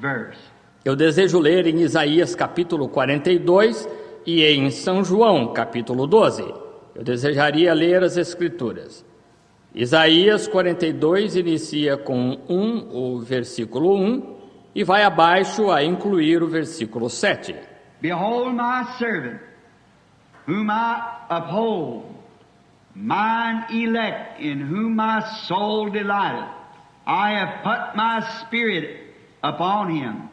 verse. Eu desejo ler em Isaías capítulo 42 e em São João capítulo 12. Eu desejaria ler as Escrituras. Isaías 42 inicia com o versículo 1 e vai abaixo a incluir o versículo 7. Behold my servant, whom I uphold, mine elect, in whom my soul delighteth. I have put my spirit upon him.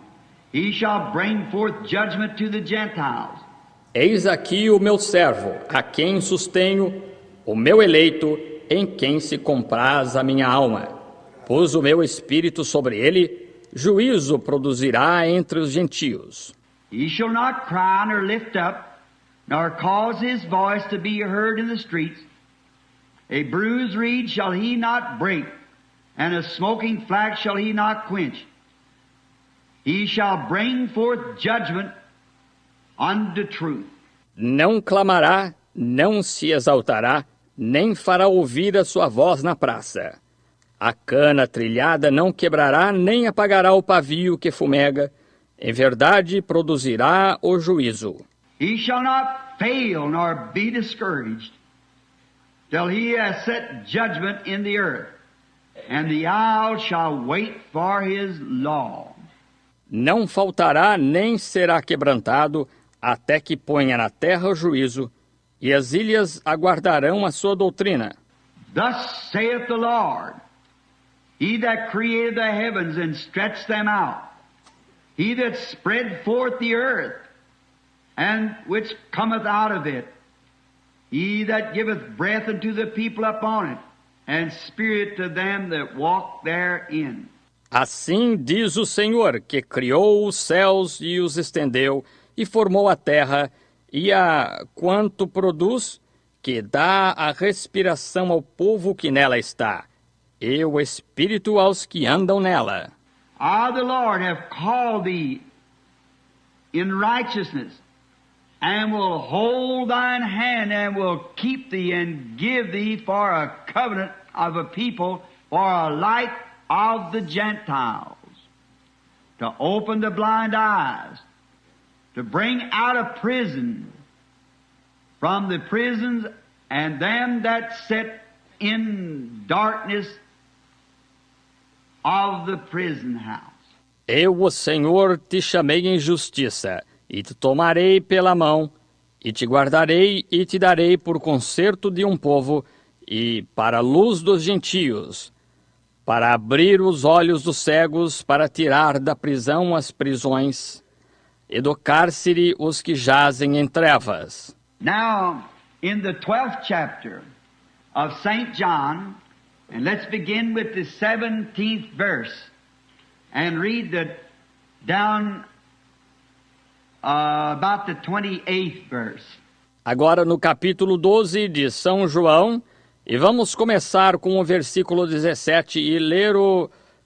He shall bring forth judgment to the Gentiles. Eis aqui o meu servo, a quem sustenho, o meu eleito, em quem se compraz a minha alma. Pus o meu espírito sobre ele, juízo produzirá entre os gentios. He shall not cry nor lift up, nor cause his voice to be heard in the streets. A bruised reed shall he not break, and a smoking flax shall he not quench. He shall bring forth judgment unto truth. Não clamará, não se exaltará, nem fará ouvir a sua voz na praça. A cana trilhada não quebrará, nem apagará o pavio que fumega. Em verdade produzirá o juízo. He shall not fail nor be discouraged, till he has set judgment in the earth, and the isles shall wait for his law. Não faltará nem será quebrantado, até que ponha na terra o juízo, e as ilhas aguardarão a sua doutrina. Thus saith the Lord, He that created the heavens and stretched them out, He that spread forth the earth, and which cometh out of it, He that giveth breath unto the people upon it, and spirit to them that walk therein. Assim diz o Senhor, que criou os céus e os estendeu, e formou a terra, e a quanto produz, que dá a respiração ao povo que nela está, e o espírito aos que andam nela. I, the Lord, have called thee in righteousness, and will hold thine hand, and will keep thee, and give thee for a covenant of a people, for a light of the Gentiles, to open the blind eyes, to bring out of prison, from the prisons, and them that sit in darkness of the prison house. Eu, o Senhor, te chamei em justiça, e te tomarei pela mão, e te guardarei, e te darei por conserto de um povo, e para a luz dos gentios, para abrir os olhos dos cegos, para tirar da prisão as prisões, e do cárcere os que jazem em trevas. Now, in the 12th chapter of St. John, and let's begin with the 17th verse, and read down about the 28th verse. Agora no capítulo 12 de São João, e vamos começar com o versículo 17 e ler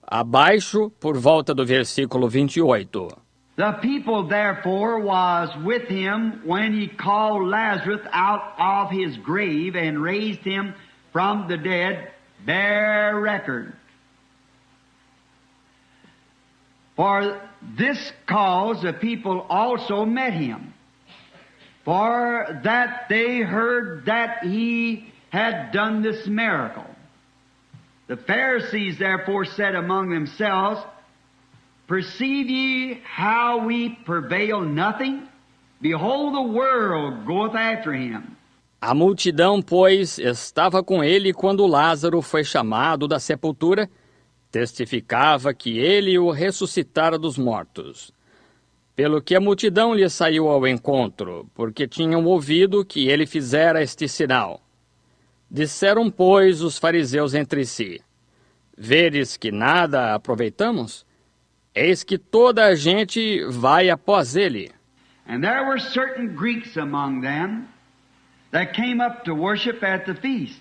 abaixo por volta do versículo 28. The people therefore was with him when he called Lazarus out of his grave and raised him from the dead, bear record. For this cause the people also met him, for that they heard that he had done this miracle. The Pharisees therefore said among themselves, Perceive ye how we prevail nothing? Behold, the world goeth after him. A multidão, pois, estava com ele quando Lázaro foi chamado da sepultura, testificava que ele o ressuscitara dos mortos. Pelo que a multidão lhe saiu ao encontro, porque tinham ouvido que ele fizera este sinal. Disseram, pois, os fariseus entre si, Veres que nada aproveitamos? Eis que toda a gente vai após ele. And there were certain Greeks among them that came up to worship at the feast.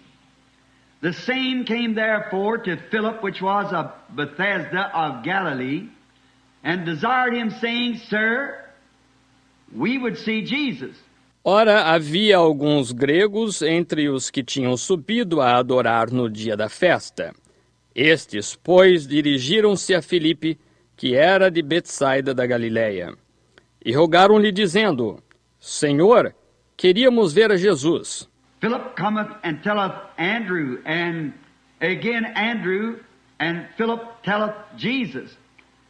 The same came therefore to Philip, which was of Bethesda of Galilee, and desired him, saying, Sir, we would see Jesus. Ora, havia alguns gregos entre os que tinham subido a adorar no dia da festa. Estes, pois, dirigiram-se a Filipe que era de Betsaida da Galileia. E rogaram-lhe, dizendo: Senhor, queríamos ver a Jesus. Philip cometh and telleth Andrew, and again Andrew and Philip telleth Jesus.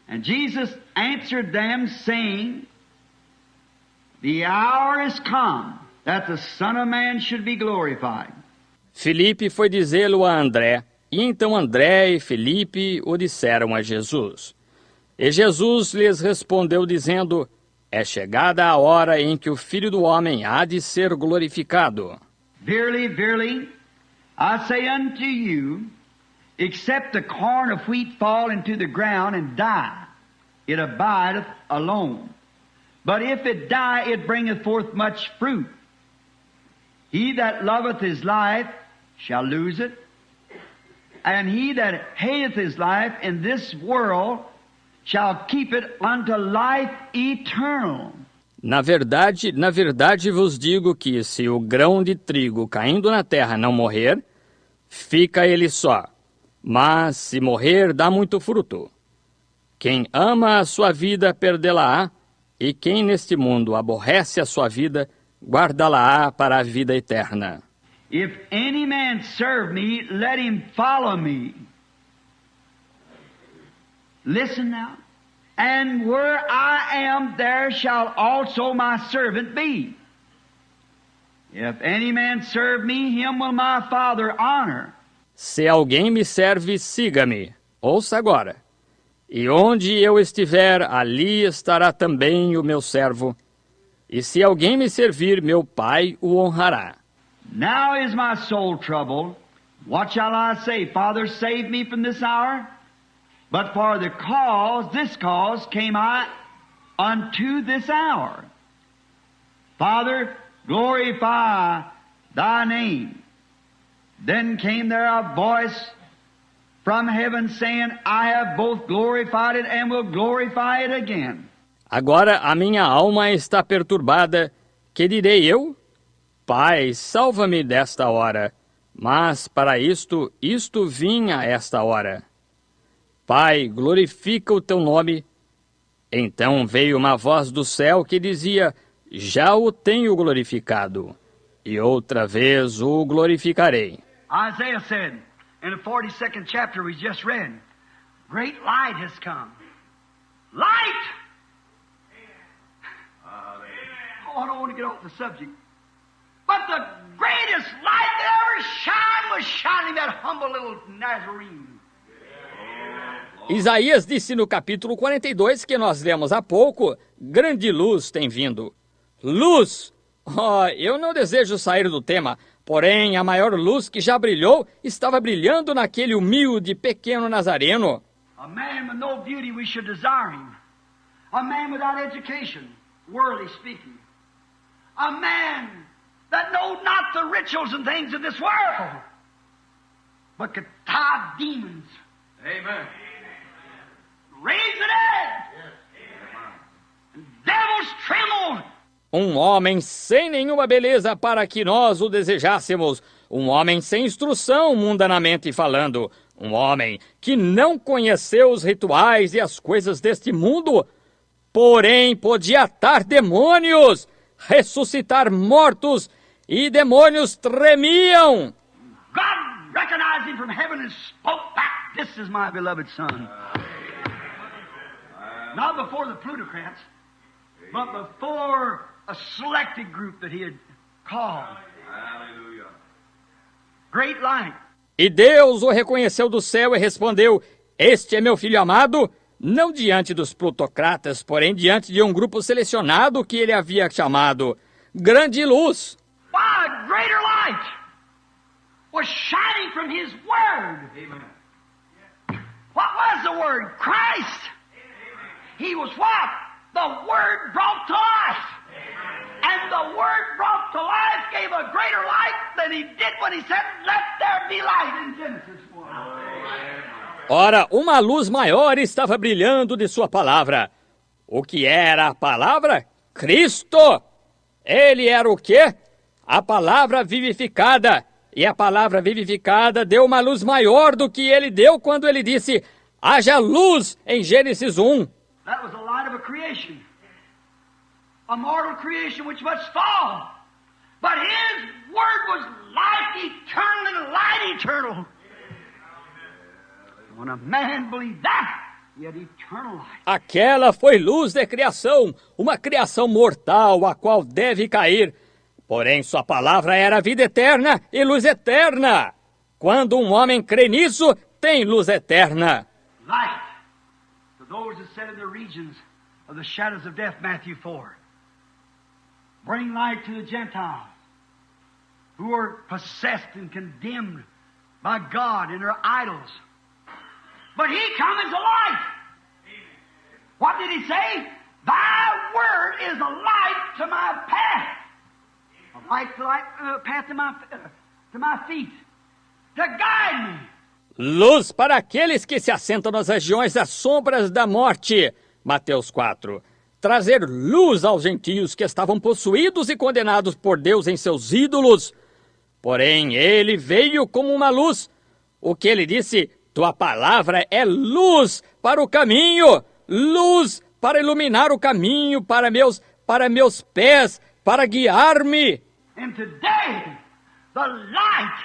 And Jesus answered them, saying, The hour is come that the Son of Man should be glorified. Filipe foi dizê-lo a André, e então André e Filipe o disseram a Jesus. E Jesus lhes respondeu, dizendo: É chegada a hora em que o Filho do Homem há de ser glorificado. Verily, verily, I say unto you, except the corn of wheat fall into the ground and die, it abideth alone. But if it die, it bringeth forth much fruit. He that loveth his life shall lose it, and he that hateth his life in this world shall keep it unto life eternal. Na verdade vos digo que se o grão de trigo caindo na terra não morrer, fica ele só, mas se morrer dá muito fruto. Quem ama a sua vida perdê-la-á, e quem neste mundo aborrece a sua vida, guardá-la-á para a vida eterna. If any man serve me, let him follow me. Listen now. And where I am, there shall also my servant be. If any man serve me, him will my Father honor. Se alguém me serve, siga-me. Ouça agora. E onde eu estiver, ali estará também o meu servo. E se alguém me servir, meu Pai o honrará. Now is my soul troubled. What shall I say? Father, save me from this hour? But for the cause, this cause came I unto this hour. Father, glorify thy name. Then came there a voice from heaven saying, I have both glorified it and will glorify it again. Agora a minha alma está perturbada. Que direi eu? Pai, salva-me desta hora. Mas para isto vim a esta hora. Pai, glorifica o teu nome. Então veio uma voz do céu que dizia, já o tenho glorificado, e outra vez o glorificarei. Isaiah said, in the 42nd chapter we just read, great light has come. Light! Oh, I don't want to get off the subject. But the greatest light that ever shined was shining that humble little Nazarene. Isaías disse no capítulo 42 que nós lemos há pouco, grande luz tem vindo. Luz! Oh, eu não desejo sair do tema, porém a maior luz que já brilhou estava brilhando naquele humilde pequeno Nazareno. A man with no beauty we should desire him. A man without education, worldly speaking. A man that knows not the rituals and things of this world, but could tie demons. Amen. Raise the dead. And devils trembled. Homem sem nenhuma beleza para que nós o desejássemos. Homem sem instrução, mundanamente falando. Homem que não conheceu os rituais e as coisas deste mundo, porém podia atar demônios, ressuscitar mortos, e demônios tremiam. God recognized him from heaven and spoke back, this is my beloved son. Not before the plutocrats, but before a selected group that he had called. Hallelujah. Great light. E Deus o reconheceu do céu e respondeu, este é meu filho amado, não diante dos plutocratas, porém diante de um grupo selecionado que ele havia chamado. Grande luz. Why, a greater light was shining from his word. Amen. What was the word? Christ. He was what? The word brought to life. And the word brought to life gave a greater light than he did when he said, let there be light in Genesis 1. Ora, uma luz maior estava brilhando de sua palavra. O que era a palavra? Cristo! Ele era o quê? A palavra vivificada. E a palavra vivificada deu uma luz maior do que ele deu quando ele disse, Haja luz em Gênesis 1. That was the light of a creation. A mortal creation which must fall. But His Word was life eternal and light eternal. When a man believed that, he had eternal life. Aquela foi luz de criação, uma criação mortal, a qual deve cair. Porém, sua palavra era vida eterna e luz eterna. Quando um homem crê nisso, tem luz eterna. Light to those that sit in the regions of the shadows of death, Matthew 4. Bring light to the Gentiles who are possessed and condemned by God and their idols. But He come as a light. What did He say? Thy word is a light to my path. A light to path to my feet. To guide me. Luz para aqueles que se assentam nas regiões das sombras da morte. Mateus 4. Trazer luz aos gentios que estavam possuídos e condenados por Deus em seus ídolos. Porém, Ele veio como uma luz. O que Ele disse? Tua palavra é luz para o caminho. Luz para iluminar o caminho para meus pés, para guiar-me. And today, the light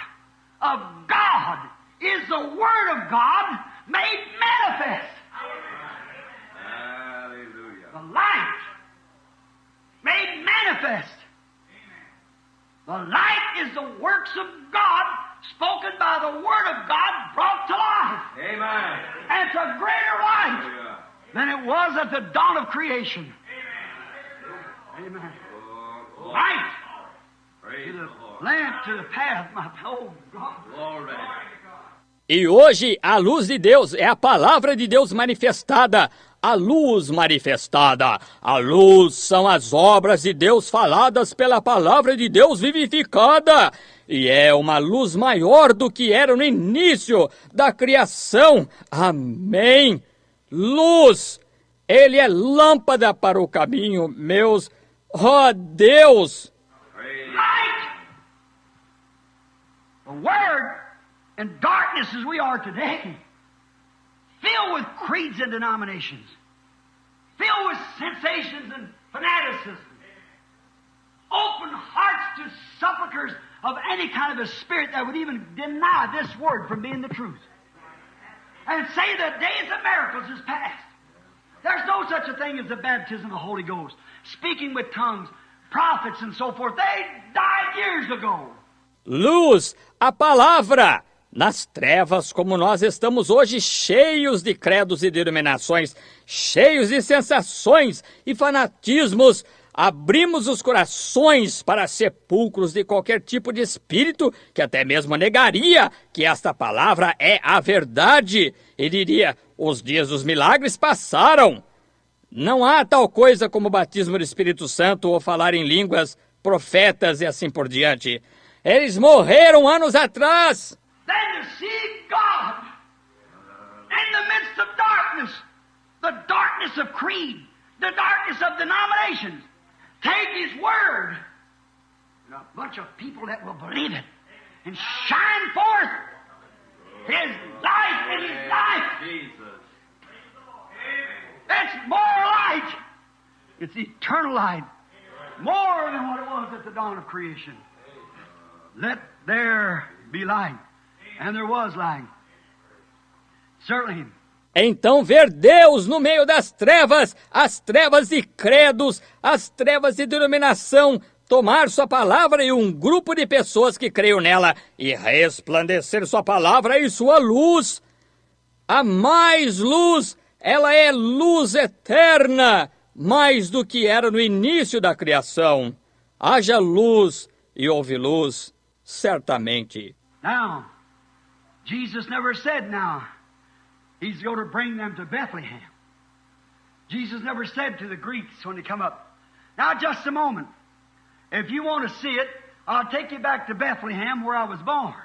of God is the Word of God made manifest. Hallelujah. The light made manifest. The light is the works of God spoken by the Word of God brought to life. Amen. And it's a greater light Hallelujah. than it was at the dawn of creation. Amen. Light Praise to the the Lord. lamp, to the path, my oh God. Glory. E hoje a luz de Deus é a palavra de Deus manifestada. A luz manifestada. A luz são as obras de Deus faladas pela palavra de Deus vivificada. E é uma luz maior do que era no início da criação. Amém. Luz. Ele é lâmpada para o caminho, meus. Oh, Deus. Praise. Light! The Word in darkness as we are today, filled with creeds and denominations, filled with sensations and fanaticism, open hearts to sepulchres of any kind of a spirit that would even deny this Word from being the truth. And say the days of miracles is past. There's no such a thing as the baptism of the Holy Ghost. Speaking with tongues, prophets and so forth, they died years ago. Luz, a palavra. Nas trevas como nós estamos hoje, cheios de credos e denominações, cheios de sensações e fanatismos, abrimos os corações para sepulcros de qualquer tipo de espírito que até mesmo negaria que esta palavra é a verdade e diria, os dias dos milagres passaram. Não há tal coisa como batismo do Espírito Santo ou falar em línguas, profetas e assim por diante. Eles morreram anos atrás. Then to see God in the midst of darkness, the darkness of creed, the darkness of denominations, take His Word and a bunch of people that will believe it and shine forth His life and His life. Jesus. It's more light. It's eternal light. More than what it was at the dawn of creation. Let there be light. And there was light. Certainly. Então ver Deus no meio das trevas, as trevas de credos, as trevas de denominação, tomar sua palavra e um grupo de pessoas que creiam nela e resplandecer sua palavra e sua luz. A mais luz, ela é luz eterna, mais do que era no início da criação. Haja luz e houve luz, certamente. Now, Jesus never said now He's going to bring them to Bethlehem. Jesus never said to the Greeks when they come up, now just a moment. If you want to see it, I'll take you back to Bethlehem where I was born.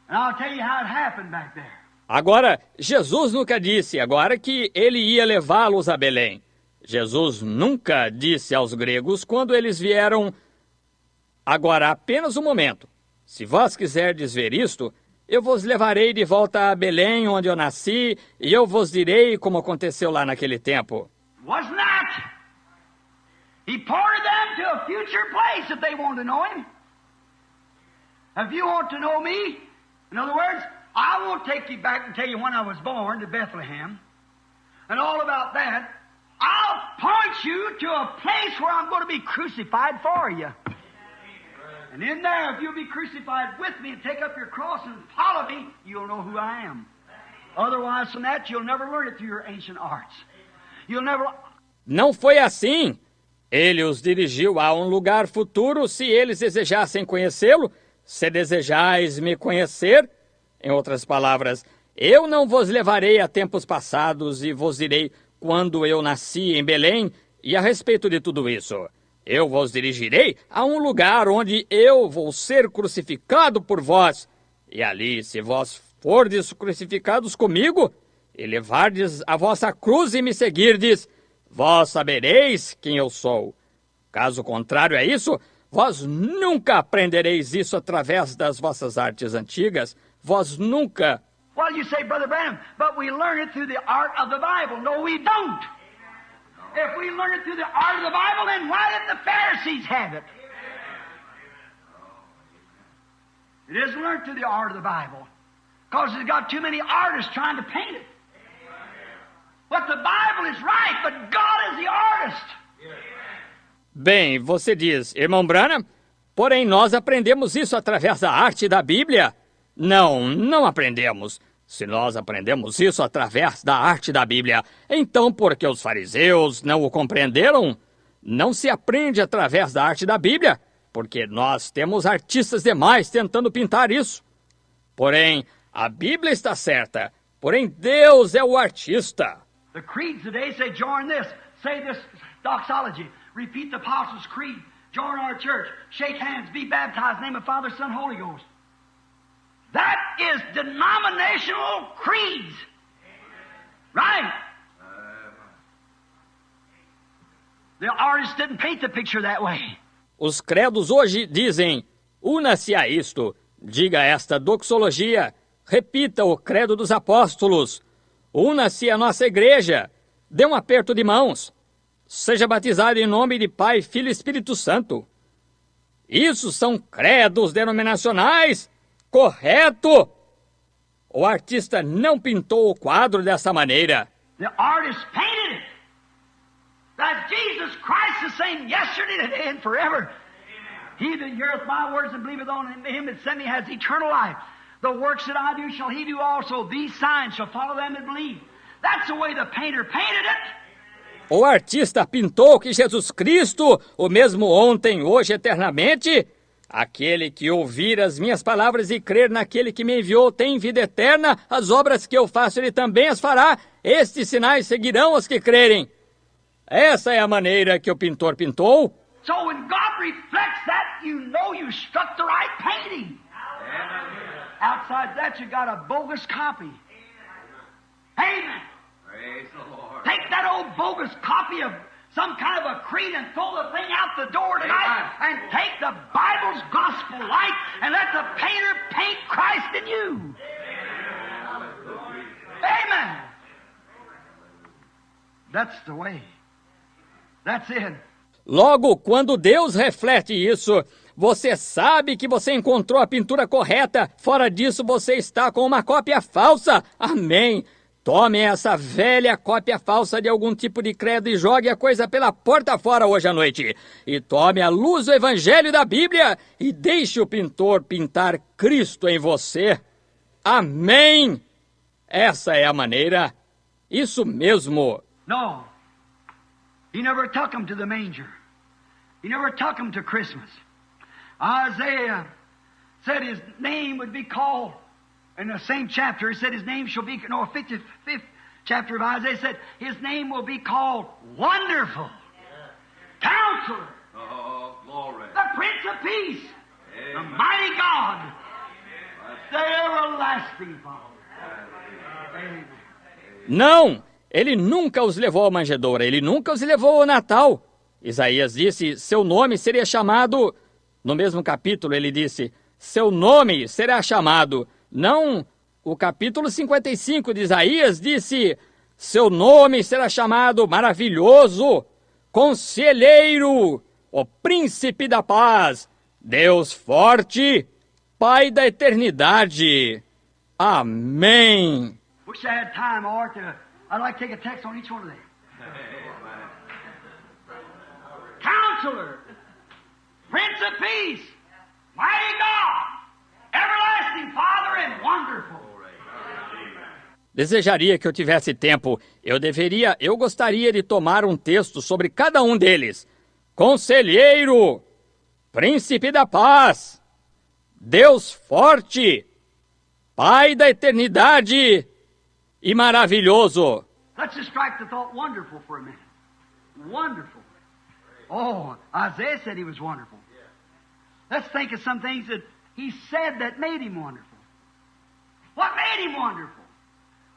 And I'll tell you how it happened back there. Agora, Jesus nunca disse agora que ele ia levá-los a Belém. Jesus nunca disse aos gregos quando eles vieram. Agora, apenas um momento. Se vós quiserdes ver isto, eu vos levarei de volta a Belém, onde eu nasci, e eu vos direi como aconteceu lá naquele tempo. Was not. He pointed them to a future place if they want to know him. If you want to know me, in other words, I won't take you back and tell you when I was born to Bethlehem and all about that. I'll point you to a place where I'm going to be crucified for you. And in there, if you'll be crucified with me and take up your cross and follow me, you'll know who I am. Otherwise, from that, you'll never learn it through your ancient arts. You'll never... Não foi assim. Ele os dirigiu a um lugar futuro se eles desejassem conhecê-lo. Se desejais me conhecer, em outras palavras, eu não vos levarei a tempos passados e vos direi quando eu nasci em Belém e a respeito de tudo isso. Eu vos dirigirei a um lugar onde eu vou ser crucificado por vós. E ali, se vós fordes crucificados comigo, e levardes a vossa cruz e me seguirdes, vós sabereis quem eu sou. Caso contrário a isso, vós nunca aprendereis isso através das vossas artes antigas. Vós nunca... Well, you say, Brother Branham, but we learn it through the art of the Bible. No, we don't. If we learn it through the art of the Bible, then why didn't the Pharisees have it? It isn't learned through the art of the Bible, because it's got too many artists trying to paint it. But the Bible is right, but God is the artist. Bem, você diz, irmão Branham, porém nós aprendemos isso através da arte da Bíblia? Não, não aprendemos. Se nós aprendemos isso através da arte da Bíblia, então por que os fariseus não o compreenderam? Não se aprende através da arte da Bíblia, porque nós temos artistas demais tentando pintar isso. Porém, a Bíblia está certa, porém Deus é o artista. The creeds today say, join this, say this doxology, repeat the Apostles' Creed, join our church, shake hands, be baptized in the name of Father, Son, Holy Ghost. That is denominational creeds. Right? The artist didn't paint the picture that way. Os credos hoje dizem, una-se a isto, diga esta doxologia, repita o credo dos apóstolos, una-se a nossa igreja, dê um aperto de mãos, seja batizado em nome de Pai, Filho e Espírito Santo. Isso são credos denominacionais. Correto! O artista não pintou o quadro dessa maneira. The artist painted it. That Jesus Christ is saying yesterday, today, and forever. He that heareth my words and believeth on him that sent me has eternal life. The works that I do shall he do also. These signs shall follow them that believe. That's the way the painter painted it. O artista pintou que Jesus Cristo, o mesmo ontem, hoje, eternamente... Aquele que ouvir as minhas palavras e crer naquele que me enviou tem vida eterna. As obras que eu faço ele também as fará. Estes sinais seguirão os que crerem. Essa é a maneira que o pintor pintou. So when God reflects that, you know you struck the right painting. Outside that, you got a bogus copy. Amen. Praise the Lord. Take that old bogus copy of some kind of a creed and throw the thing out the door tonight. Amen. And take the Bible's gospel light and let the painter paint Christ in you. Amen. That's the way. That's it. Logo, quando Deus reflete isso, você sabe que você encontrou a pintura correta. Fora disso, você está com uma cópia falsa. Amém. Tome essa velha cópia falsa de algum tipo de credo e jogue a coisa pela porta fora hoje à noite. E tome a luz do Evangelho da Bíblia e deixe o pintor pintar Cristo em você. Amém! Essa é a maneira. Isso mesmo. No. He never took them to the manger. He never took them to Christmas. Isaiah said his name would be called. In the same chapter, he said his name shall be, 55th chapter of Isaiah said, his name will be called Wonderful, Counselor, Oh, glory. the Prince of Peace, the Amen. Mighty God, the Everlasting Father. Amen. Não, ele nunca os levou à manjedoura, ele nunca os levou ao Natal. Isaías disse, seu nome seria chamado, no mesmo capítulo ele disse, seu nome será chamado Não, o capítulo 55 de Isaías disse: seu nome será chamado Maravilhoso, Conselheiro, o Príncipe da Paz, Deus Forte, Pai da Eternidade. Amém. Wish I had time, or I'd like to take a text on each one of them. Counselor, Prince of Peace, Mighty God, Everlasting Father and Wonderful. Desejaria que eu tivesse tempo. Eu gostaria de tomar um texto sobre cada um deles. Conselheiro, Príncipe da Paz, Deus Forte, Pai da Eternidade e Maravilhoso. Let's just strike the thought wonderful for a minute. Wonderful. Oh, Isaiah said he was wonderful. Let's think of some things that he said that made him wonderful. What made him wonderful?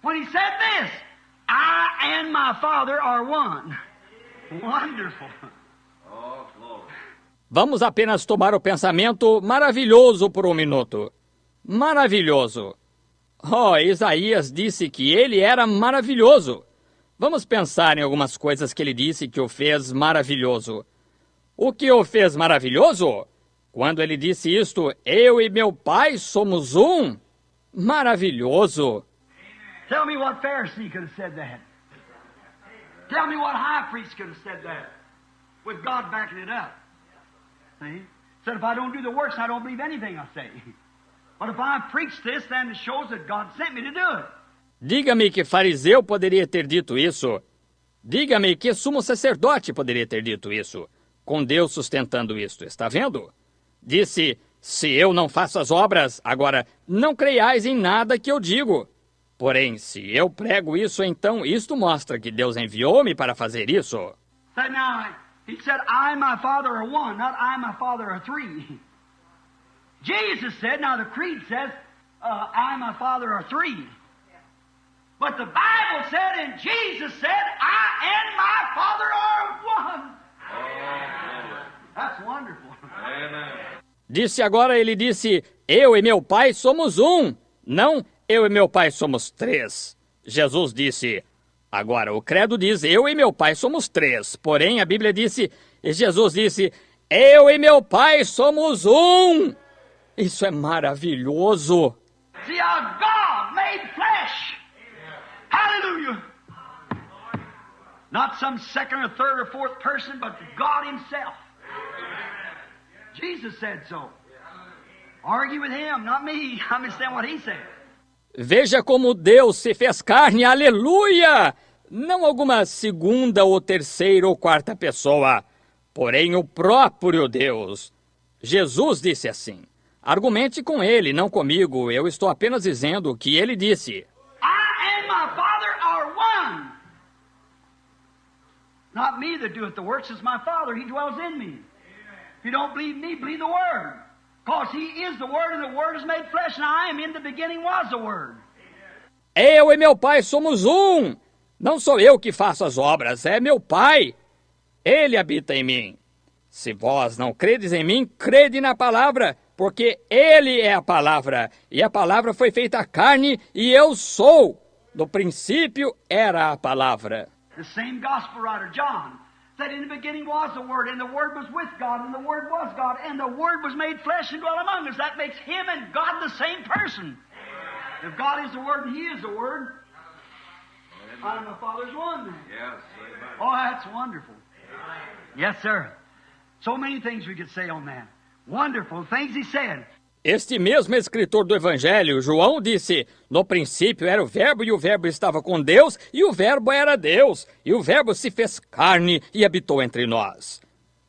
When he said this, I and my Father are one. Wonderful. Oh, glory. Vamos apenas tomar o pensamento maravilhoso por um minuto. Maravilhoso. Oh, Isaías disse que ele era maravilhoso. Vamos pensar em algumas coisas que ele disse que o fez maravilhoso. O que o fez maravilhoso? Quando ele disse isto, eu e meu Pai somos um. Maravilhoso. Tell me what Pharisee could have said that. Tell me what high priest could have said that. With God backing it up. See? Said if I don't do the works, I don't believe anything I say. But if I preach this, then it shows that God sent me to do it. Diga-me que fariseu poderia ter dito isso. Diga-me que sumo sacerdote poderia ter dito isso. Com Deus sustentando isto, está vendo? Disse, se eu não faço as obras, agora não creiais em nada que eu digo. Porém, se eu prego isso, então isto mostra que Deus enviou-me para fazer isso. So now, he said, I and my Father are one, not I and my Father are three. Jesus said, now the creed says, I and my Father are three. But the Bible said, and Jesus said, I and my Father are one. That's wonderful. Ele disse, eu e meu Pai somos um. Não, eu e meu Pai somos três. Jesus disse, agora o credo diz, eu e meu Pai somos três. Porém, a Bíblia disse, e Jesus disse, eu e meu Pai somos um. Isso é maravilhoso. See how God made flesh. Hallelujah. Not some second or third or fourth person, but God Himself. Jesus said so. Argue with Him, not me. I understand what He said. Veja como Deus se fez carne, aleluia! Não alguma segunda ou terceira ou quarta pessoa, porém o próprio Deus. Jesus disse assim. Argumente com ele, não comigo. Eu estou apenas dizendo o que ele disse. I and my Father are one. Not me that doeth the works, it's my Father. He dwells in me. If you don't believe me, believe the Word. Because He is the Word, and the Word is made flesh, and I am in the beginning was the Word. Eu e meu Pai somos um. Não sou eu que faço as obras, é meu Pai. Ele habita em mim. Se vós não credes em mim, crede na palavra, porque Ele é a palavra, e a palavra foi feita carne, e eu sou. No princípio era a palavra. The same gospel writer, John, said in the beginning was the Word, and the Word was with God, and the Word was God, and the Word was made flesh and dwelt among us. That makes Him and God the same person. If God is the Word and He is the Word, I and my Father's one then. Yes, amen. Oh, that's wonderful. Yes, sir. So many things we could say on that. Wonderful things He said. Este mesmo escritor do Evangelho, João, disse, no princípio era o Verbo, e o Verbo estava com Deus, e o Verbo era Deus, e o Verbo se fez carne e habitou entre nós.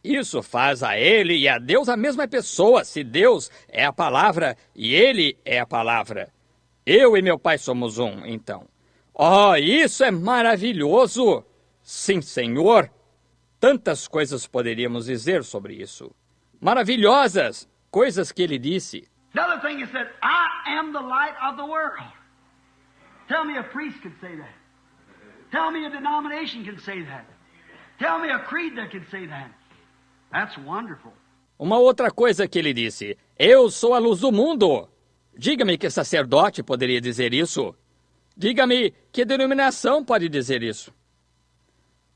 Isso faz a Ele e a Deus a mesma pessoa, se Deus é a palavra e Ele é a palavra. Eu e meu Pai somos um, então. Oh, isso é maravilhoso! Sim, Senhor! Tantas coisas poderíamos dizer sobre isso. Maravilhosas! Coisas que ele disse. Another thing is that I am the light of the world. Tell me a priest could say that. Tell me a denomination can say that. Tell me a creed that can say that. That's wonderful. Uma outra coisa que ele disse. Eu sou a luz do mundo. Diga-me que sacerdote poderia dizer isso. Diga-me que denominação pode dizer isso.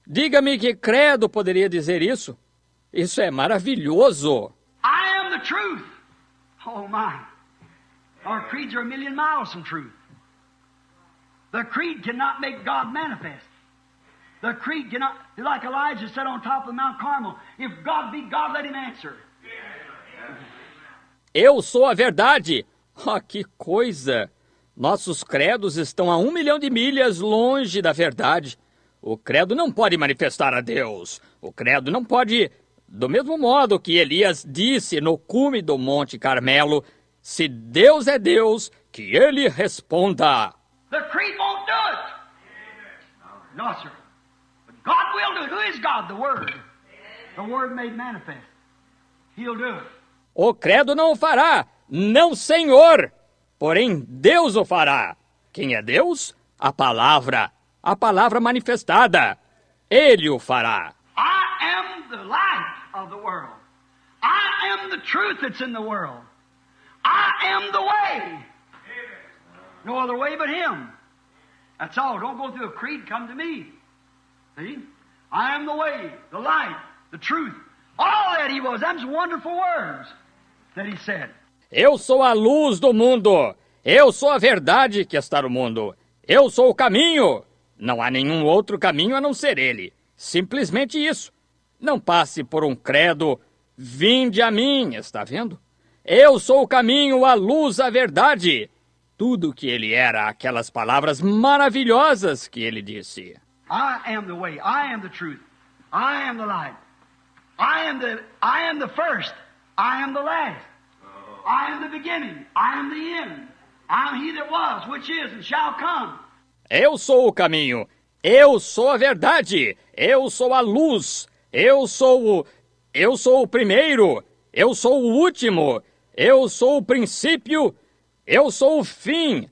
Diga-me que credo poderia dizer isso. Isso é maravilhoso. I am the truth. Oh my. Our creeds are a million miles from truth. The creed cannot make God manifest. The creed cannot, like Elijah said on top of Mount Carmel, if God be God, let him answer. Eu sou a verdade. Oh, que coisa! Nossos credos estão a 1 milhão de milhas longe da verdade. O credo não pode manifestar a Deus. O credo não pode, do mesmo modo que Elias disse no cume do Monte Carmelo, se Deus é Deus, que ele responda. The creed won't do it. No, sir. But God will do it. Who is God? The Word. The Word made manifest. He'll do it. O credo não o fará, não, Senhor. Porém, Deus o fará. Quem é Deus? A palavra manifestada. Ele o fará. I am the light of the world. I am the truth that's in the world. I am the way. No other way but Him. That's all. Don't go through a creed. Come to me. See? I am the way, the light, the truth. All that He was. Them's wonderful words that He said. Eu sou a luz do mundo. Eu sou a verdade que está no mundo. Eu sou o caminho. Não há nenhum outro caminho a não ser Ele. Simplesmente isso. Não passe por um credo. Vinde a mim, está vendo? Eu sou o caminho, a luz, a verdade. Tudo que Ele era, aquelas palavras maravilhosas que Ele disse. I am the way. I am the truth. I am the light. I am the first. I am the last. I am the beginning. I am the end. I am He that was, which is, and shall come. Eu sou o caminho. Eu sou a verdade. Eu sou a luz. Eu sou o primeiro. Eu sou o último. Eu sou o princípio. Eu sou o fim.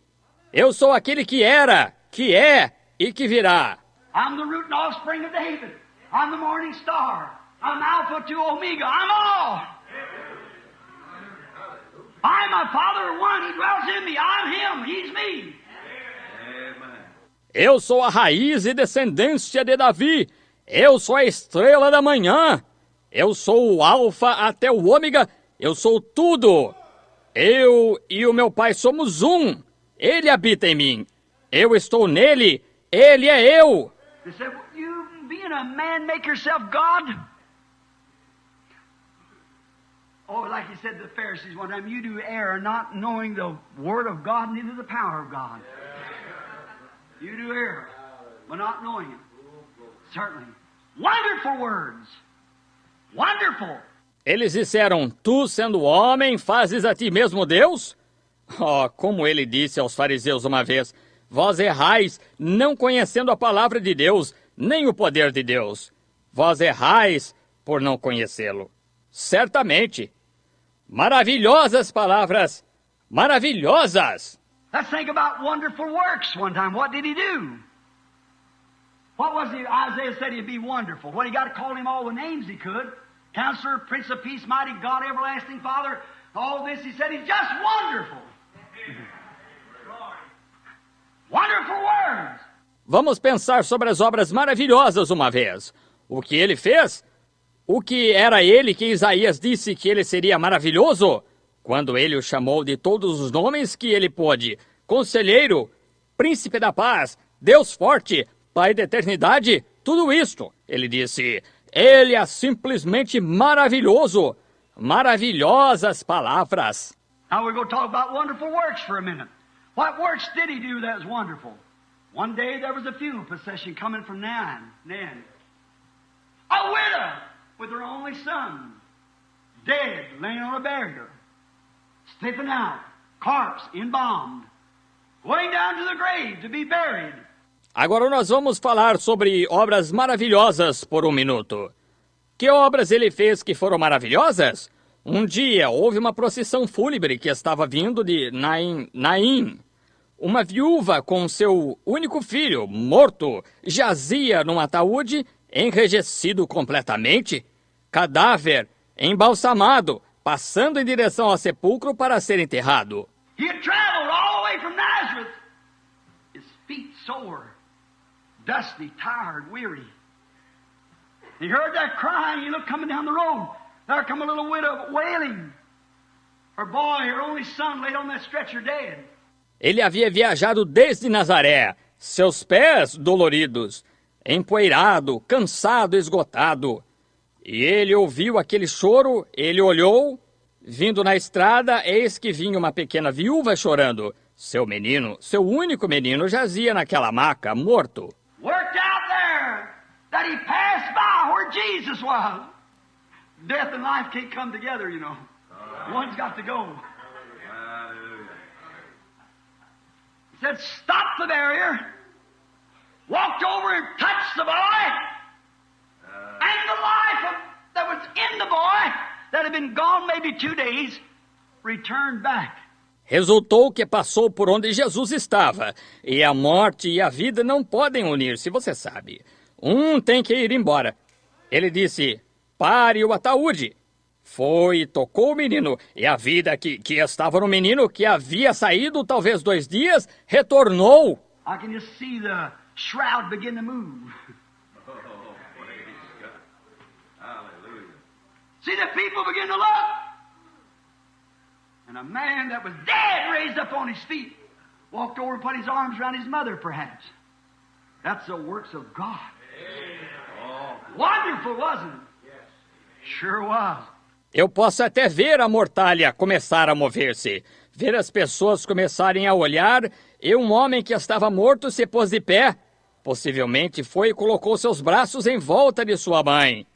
Eu sou aquele que era, que é e que virá. I'm the root and offspring of David. I'm the morning star. I'm Alpha to Omega. I'm all. I and my Father are one. He dwells in me. I'm Him. He's me. Eu sou a raiz e descendência de Davi. Eu sou a estrela da manhã. Eu sou o Alfa até o Ômega. Eu sou tudo. Eu e o meu Pai somos um. Ele habita em mim. Eu estou nele. Ele é eu. They said, you being a man, make yourself God? Oh, like he said to the Pharisees one time, you do err not knowing the Word of God, neither the power of God. You do err, but not knowing it. Certainly. Wonderful words. Wonderful. Eles disseram, tu sendo homem, fazes a ti mesmo Deus? Oh, como ele disse aos fariseus uma vez, vós errais, não conhecendo a palavra de Deus, nem o poder de Deus. Vós errais por não conhecê-lo. Certamente. Maravilhosas palavras. Maravilhosas. Let's think about wonderful works one time. What did He do? What was He? Isaiah said He'd be wonderful. Well, He got to call Him all the names He could. Counselor, Prince of Peace, Mighty God, Everlasting Father. All this He said He's just wonderful. Wonderful words. Vamos pensar sobre as obras maravilhosas uma vez. O que Ele fez? O que era Ele que Isaías disse que Ele seria maravilhoso? Quando Ele o chamou de todos os nomes que Ele pôde. Conselheiro, Príncipe da Paz, Deus Forte, Pai da Eternidade, tudo isto. Ele disse, Ele é simplesmente maravilhoso. Maravilhosas palavras. Now we're going to talk about wonderful works for a minute. What works did He do that was wonderful? One day there was a funeral procession coming from Nan. A widow with her only son, dead, laying on a barrier, slipping out, corpse embalmed, going down to the grave to be buried. Agora nós vamos falar sobre obras maravilhosas por um minuto. Que obras Ele fez que foram maravilhosas? Um dia houve uma procissão fúnebre que estava vindo de Naim. Uma viúva com seu único filho, morto, jazia num ataúde, enrijecido completamente, cadáver, embalsamado, passando em direção ao sepulcro para ser enterrado. He had traveled all the way from Nazareth. His feet sore, dusty, tired, weary. He heard that crying. He looked coming down the road. There come a little widow wailing. Her boy, her only son, laid on that stretcher dead. Ele havia viajado desde Nazaré, seus pés doloridos, empoeirado, cansado, esgotado. E ele ouviu aquele choro, ele olhou, vindo na estrada, eis que vinha uma pequena viúva chorando. Seu menino, seu único menino, jazia naquela maca, morto. Worked out there that he passed by where Jesus was. Death and life can't come together, you know. One's got to go. Hallelujah. He said, stop the barrier. Walked over and touched the boy. And the life that was in the boy, that had been gone maybe 2 days, returned back. Resultou que passou por onde Jesus estava, e a morte e a vida não podem unir-se, você sabe. Um tem que ir embora. Ele disse, pare o ataúde. Foi e tocou o menino, e a vida que estava no menino, que havia saído talvez 2 dias, retornou. I can just see the shroud begin to move. Oh, praise God. Hallelujah. See the people begin to look. And a man that was dead raised up on his feet, walked over and put his arms around his mother, perhaps. That's the works of God. Wonderful, wasn't it? Sure was. Eu posso até ver a mortalha começar a mover-se, ver as pessoas começarem a olhar, e um homem que estava morto se pôs de pé. Possivelmente foi e colocou seus braços em volta de sua mãe.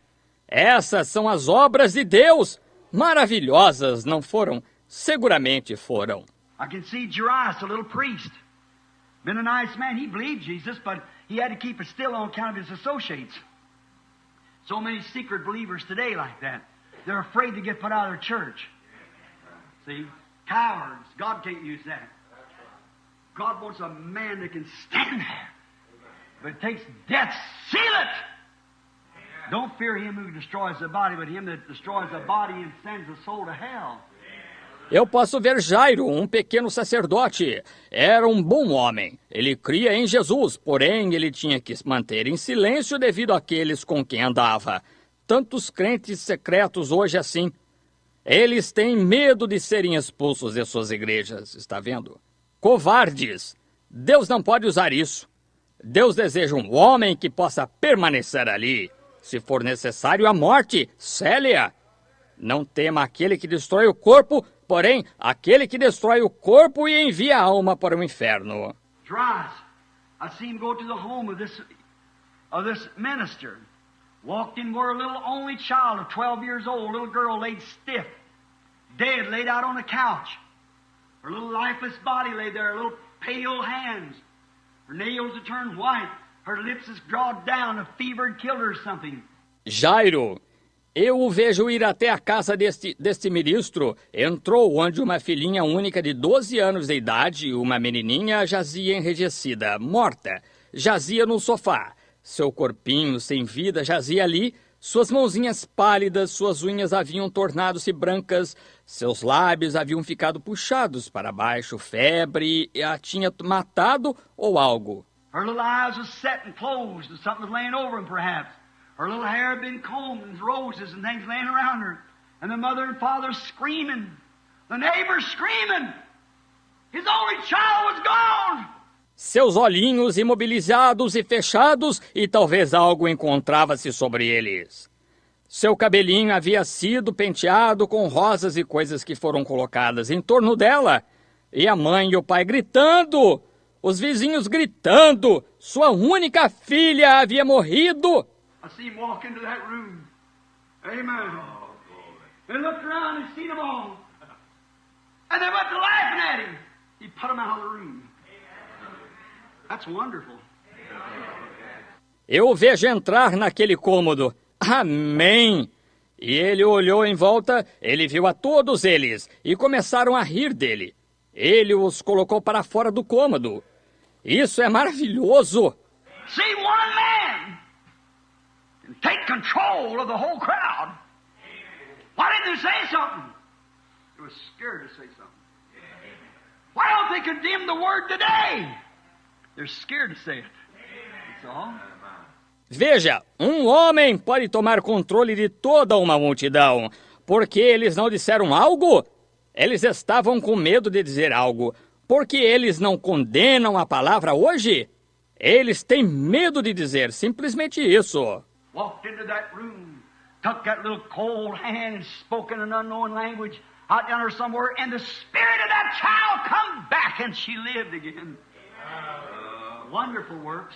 Essas são as obras de Deus. Maravilhosas, não foram? Seguramente foram. I can see Jairus, a little priest. Been a nice man. He believed Jesus, but he had to keep it still on account of his associates. So many secret believers today like that. They're afraid to get put out of their church. See? Cowards. God can't use that. God wants a man that can stand there. But it takes death. Seal it! Don't fear him who destroys the body, but him that destroys the body and sends the soul to hell. Eu posso ver Jairo, um pequeno sacerdote. Era um bom homem. Ele cria em Jesus, porém ele tinha que se manter em silêncio devido àqueles com quem andava. Tantos crentes secretos hoje assim. Eles têm medo de serem expulsos de suas igrejas, está vendo? Covardes. Deus não pode usar isso. Deus deseja um homem que possa permanecer ali. Se for necessário a morte, cele-a. Não tema aquele que destrói o corpo, porém, aquele que destrói o corpo e envia a alma para o inferno. Jairus, I seen him go to the home of this minister. Walked in where a little only child of 12 years old, little girl laid stiff, dead, laid out on a couch. Her little lifeless body lay there, little pale hands. Her nails had turned white. Her lips had drawn down. A fever had killed her or something. Jairo, eu o vejo ir até a casa deste ministro. Entrou onde uma filhinha única de 12 anos de idade, uma menininha, jazia enrijecida, morta. Jazia no sofá. Seu corpinho sem vida jazia ali. Suas mãozinhas pálidas, suas unhas haviam tornado-se brancas. Seus lábios haviam ficado puxados para baixo. Febre a tinha matado ou algo. Her little eyes was set and closed, and something was laying over them, perhaps. Her little hair had been combed, and roses and things laying around her. And the mother and father screaming. The neighbors screaming. His only child was gone. Seus olhinhos imobilizados e fechados, e talvez algo encontrava-se sobre eles. Seu cabelinho havia sido penteado com rosas e coisas que foram colocadas em torno dela. E a mãe e o pai gritando. Os vizinhos gritando. Sua única filha havia morrido. I see him walk into that room. Amen. They looked around and seen them all. And they went to laughing at him. He put them out of the room. That's wonderful. Eu o vejo entrar naquele cômodo. Amém! E ele olhou em volta, ele viu a todos eles, e começaram a rir dele. Ele os colocou para fora do cômodo. Isso é maravilhoso! See, one man can take control of the whole crowd. Why didn't they say something? They were scared to say something. Why don't they condemn the word today? They're scared to say it. That's all. Veja, um homem pode tomar controle de toda uma multidão. Porque eles não disseram algo? Eles estavam com medo de dizer algo. Porque eles não condenam a palavra hoje? Eles têm medo de dizer simplesmente isso. Walked into that room, took that little cold hand and spoke in an unknown language out down there somewhere, and the spirit of that child come back and she lived again. Wonderful works.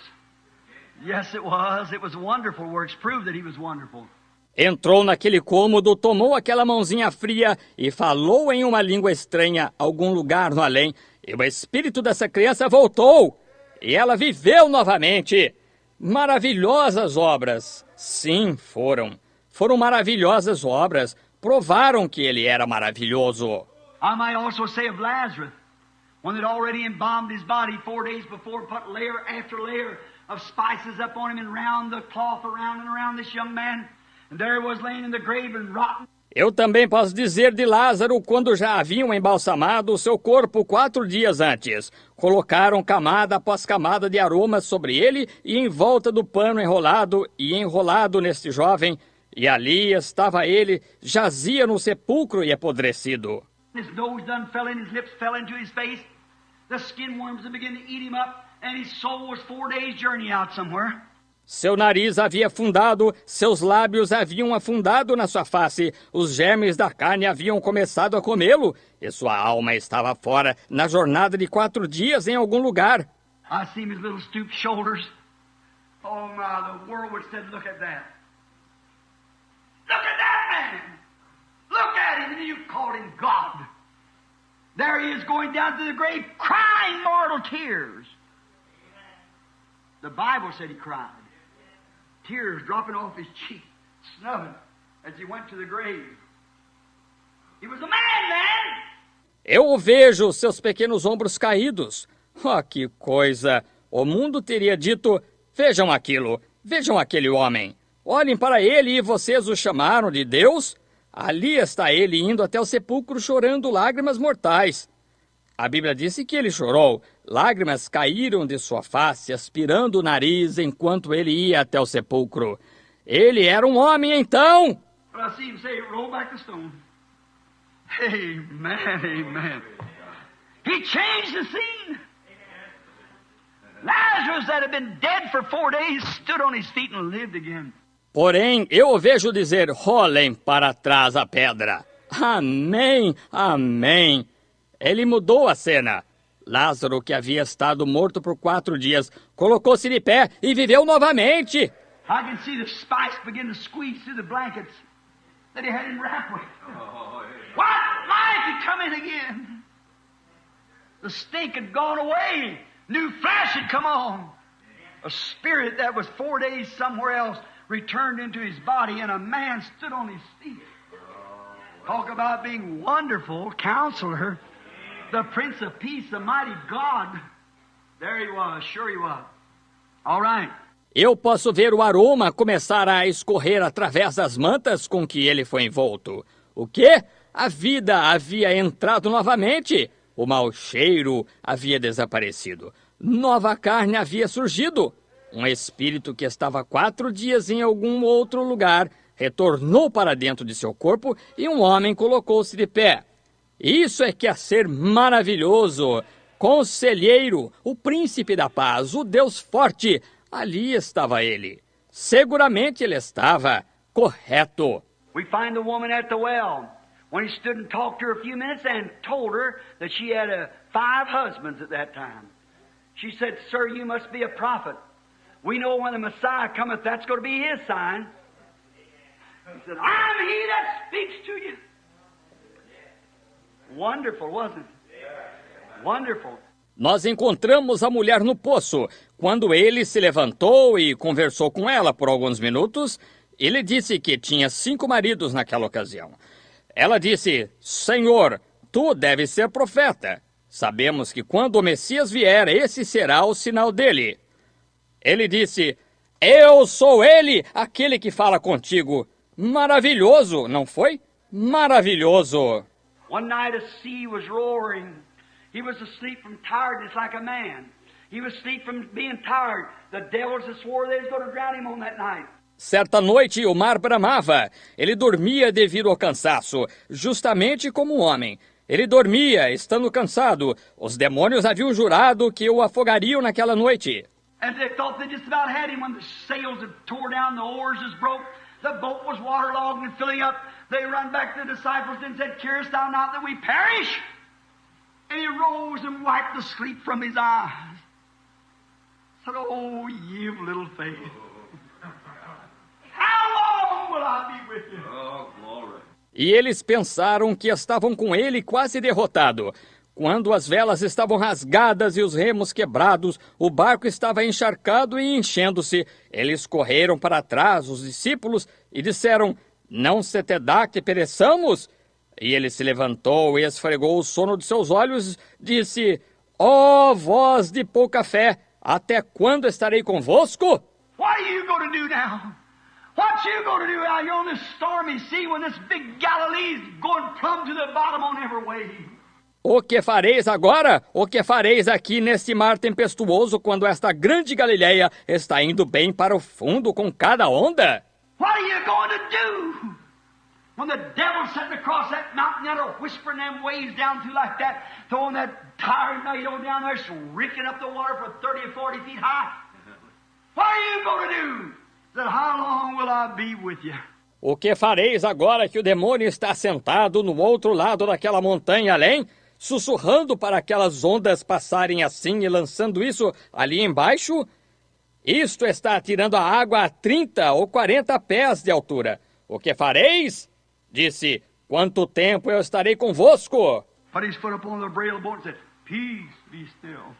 Yes, it was. It was wonderful works. Proved that he was wonderful. Entrou naquele cômodo, tomou aquela mãozinha fria e falou em uma língua estranha, algum lugar no além. E o espírito dessa criança voltou. E ela viveu novamente. Maravilhosas obras. Sim, foram. Foram maravilhosas obras. Provaram que ele era maravilhoso. I might also say of Lazarus, one that already embalmed his body 4 days before, put layer after layer of spices up on him and round the cloth around and around this young man. And there he was laying in the grave and rotten. Eu também posso dizer de Lázaro quando já haviam embalsamado o seu corpo 4 dias antes. Colocaram camada após camada de aromas sobre ele e em volta do pano enrolado neste jovem. E ali estava ele, jazia no sepulcro e apodrecido. His nose done fell in, his lips fell into his face. The skin worms began to eat him up, and his soul was 4 days' journey out somewhere. Seu nariz havia afundado, seus lábios haviam afundado na sua face, os germes da carne haviam começado a comê-lo, e sua alma estava fora, na jornada de 4 dias em algum lugar. I seen his little stooped shoulders. Oh my, the world would said, look at that. Look at that man! Look at him, and you called him God. There he is going down to the grave, crying mortal tears. The Bible said he cried. Tears dropping off his cheek, snubbing as he went to the grave. He was a man! Eu o vejo, seus pequenos ombros caídos. Oh, que coisa! O mundo teria dito, vejam aquilo, vejam aquele homem. Olhem para ele e vocês o chamaram de Deus? Ali está ele indo até o sepulcro chorando lágrimas mortais. A Bíblia disse que ele chorou. Lágrimas caíram de sua face, aspirando o nariz enquanto ele ia até o sepulcro. Ele era um homem, então! But I see him say, roll back the stone. Amen, amen. He changed the scene. Lazarus, that had been dead for 4 days, stood on his feet and lived again. Porém, eu o vejo dizer, rolem para trás a pedra. Amém, amém. Ele mudou a cena. Lázaro, que havia estado morto por 4 dias, colocou-se de pé e viveu novamente. I can see the spice begin to squeeze through the blankets that he had him wrapped with. What? Life had come in again. The stink had gone away. New flesh had come on. A spirit that was 4 days somewhere else returned into his body, and a man stood on his feet. Talk about being wonderful, Counselor, the Prince of Peace, the mighty God. There he was, sure he was. All right. Eu posso ver o aroma começar a escorrer através das mantas com que ele foi envolto. O quê? A vida havia entrado novamente. O mau cheiro havia desaparecido. Nova carne havia surgido. Um espírito que estava 4 dias em algum outro lugar retornou para dentro de seu corpo e um homem colocou-se de pé. Isso é que é ser maravilhoso. Conselheiro, o príncipe da paz, o Deus forte. Ali estava ele. Seguramente ele estava correto. We find the woman at the well when he stood and talked to her a few minutes and told her that she had 5 husbands at that time. She said, "Sir, you must be a prophet. We know when the Messiah cometh, that's going to be his sign." He said, "I'm he that speaks to you." Wonderful, wasn't it? Wonderful. Nós encontramos a mulher no poço. Quando ele se levantou e conversou com ela por alguns minutos, ele disse que tinha 5 maridos naquela ocasião. Ela disse, Senhor, tu deves ser profeta. Sabemos que quando o Messias vier, esse será o sinal dele. Ele disse, eu sou ele, aquele que fala contigo. Maravilhoso, não foi? Maravilhoso. One night a sea was roaring. He was asleep from tiredness like a man. He was asleep from being tired. The devils that swore they was going to drown him on that night. Certa noite o mar bramava. Ele dormia devido ao cansaço, justamente como um homem. Ele dormia, estando cansado. Os demônios haviam jurado que o afogariam naquela noite. And they thought they just about had him when the sails had tore down, the oars was broke, the boat was waterlogged and filling up. They run back to the disciples and said, "Carest thou not that we perish?" And he rose and wiped the sleep from his eyes. Said, "Oh, ye of little faith, how long will I be with you?" Oh, glory. E eles pensaram que estavam com ele quase derrotado. Quando as velas estavam rasgadas e os remos quebrados, o barco estava encharcado e enchendo-se. Eles correram para trás, os discípulos, e disseram, "Não se te dá que pereçamos?" E ele se levantou e esfregou o sono de seus olhos, disse, "Ó vós de pouca fé, até quando estarei convosco?" What are you going to do now? What you going to do out here on this stormy sea when this big Galilee's going plumb to the bottom on every wave? O que fareis agora? O que fareis aqui neste mar tempestuoso quando esta grande Galileia está indo bem para o fundo com cada onda? What are you going to do? When the devil's sitting across that mountain there, whispering them waves down through like that, throwing that tired tornado down there, raking up the water for 30 or 40 feet high. What are you going to do? Said, "How long will I be with you?" O que fareis agora que o demônio está sentado no outro lado daquela montanha além, sussurrando para aquelas ondas passarem assim e lançando isso ali embaixo? Isto está tirando a água a 30 ou 40 pés de altura. O que fareis? Disse, "Quanto tempo eu estarei convosco?" Put his foot upon the brail of the boat and said, "Peace, be still."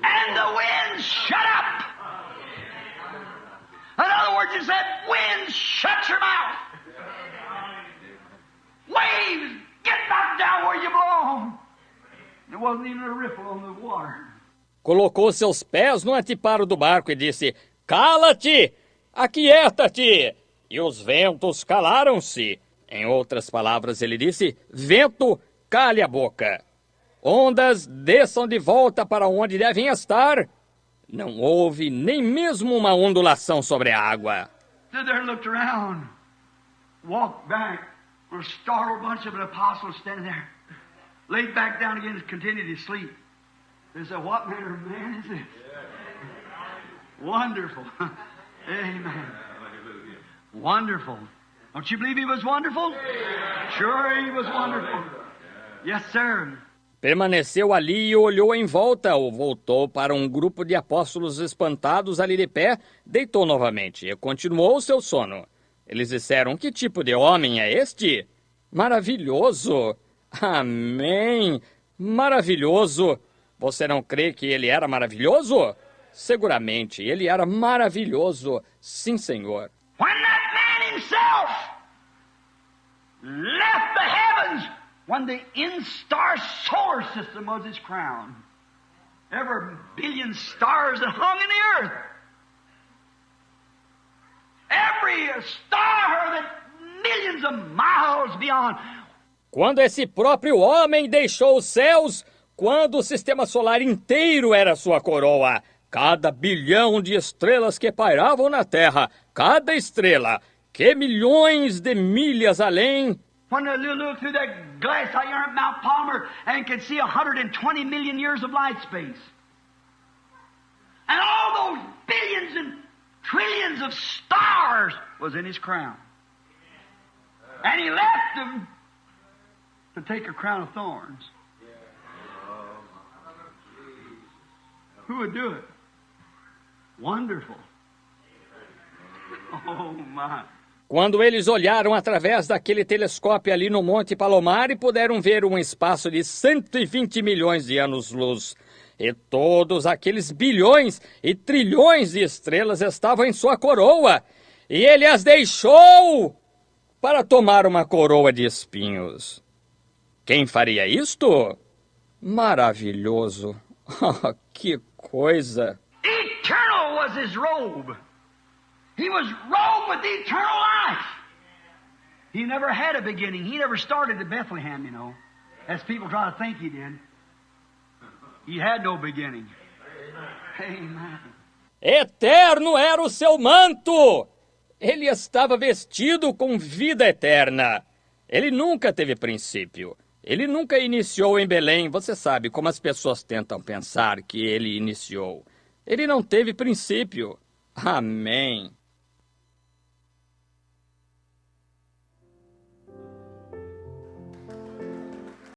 And the wind shut up. In other words, he said, "Wind, shut your mouth. Waves, get back down where you belong." There wasn't even a ripple on the water. Colocou seus pés no anteparo do barco e disse, "Cala-te! Aquieta-te!" E os ventos calaram-se. Em outras palavras, ele disse, "Vento, cale a boca. Ondas, desçam de volta para onde devem estar." Não houve nem mesmo uma ondulação sobre a água. Stood there and looked around, walked back, a startled bunch of the apostles standing there, laid back down again and continued to sleep. They said, "What manner of man is this?" Wonderful. Amen. Wonderful. Don't you believe he was wonderful? Sure he was wonderful. Yes, sir. Permaneceu ali e olhou em volta, ou voltou para um grupo de apóstolos espantados ali de pé, deitou novamente e continuou seu sono. Eles disseram, "Que tipo de homem é este?" "Maravilhoso! Amém! Maravilhoso! Você não crê que ele era maravilhoso?" Seguramente, ele era maravilhoso. Sim, Senhor. When that man himself left the heavens, when the in-star solar system was his crown, every billion stars that hung in the earth, every star that millions of miles beyond. Quando esse próprio homem deixou os céus, quando o sistema solar inteiro era sua coroa, cada bilhão de estrelas que pairavam na Terra, cada estrela, que milhões de milhas além. When they look through that glass out here at Mount Palmer and could see 120 million years of light space. And all those billions and trillions of stars was in his crown. And he left them to take a crown of thorns. Who would do it? Wonderful. Oh, my. Quando eles olharam através daquele telescópio ali no Monte Palomar e puderam ver um espaço de 120 milhões de anos-luz. E todos aqueles bilhões e trilhões de estrelas estavam em sua coroa. E ele as deixou para tomar uma coroa de espinhos. Quem faria isto? Maravilhoso. Que coisa! Eternal was his robe. He was robed with eternal life. He never had a beginning. He never started at Bethlehem, you know. as people try to think he did. He had no beginning. Amen. Eterno era o seu manto! Ele estava vestido com vida eterna. Ele nunca teve princípio. Ele nunca iniciou em Belém. Você sabe como as pessoas tentam pensar que ele iniciou. Ele não teve princípio. Amém.